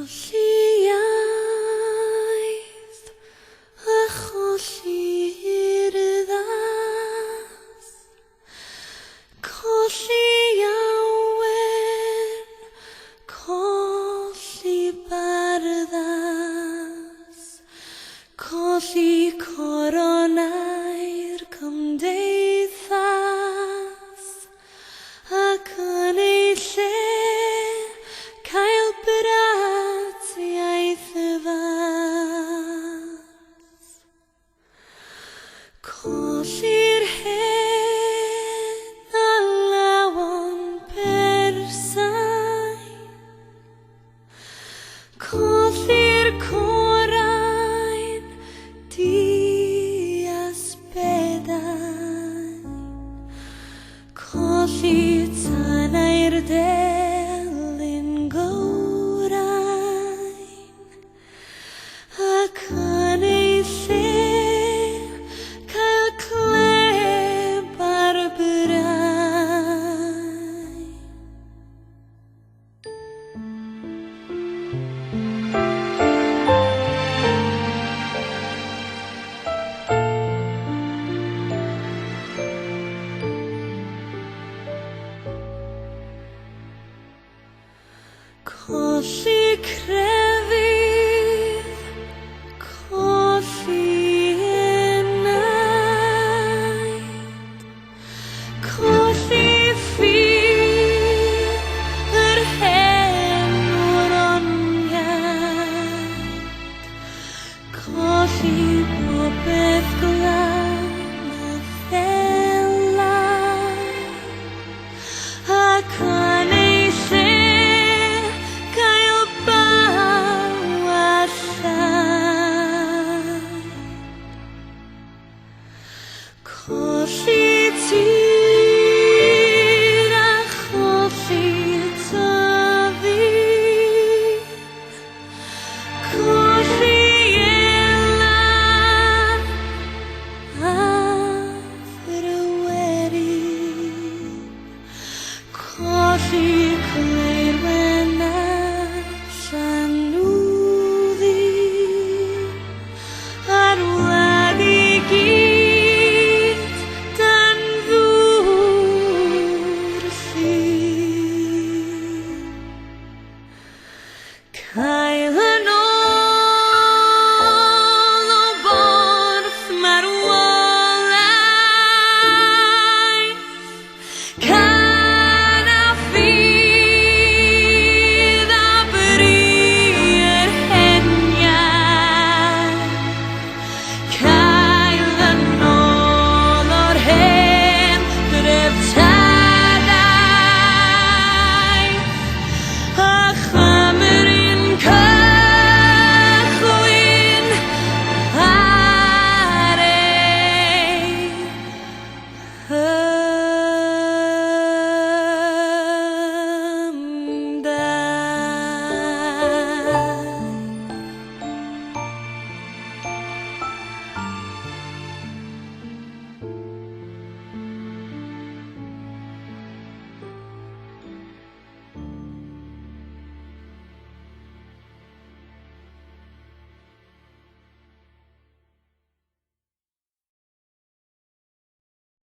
Colliaeth a chollir ddas, colli awen, colli barddas, colli coronau'r cymdeithas, ac yn ei lle cael bratiaeth fas. Colli'r hen a lawon persau, colli'r corau'n di-asbedau, colli tanau'r delyn gowrain, ac yn ei lle cael cleb ar brain. Colli crefydd, colli enaid, colli ffydd yr hen wroniaid, colli popeth glan a ddelai, ac yn ei lle cael baw a llai. Colli tir a cholli tyfu, colli elan a ddryweri, colli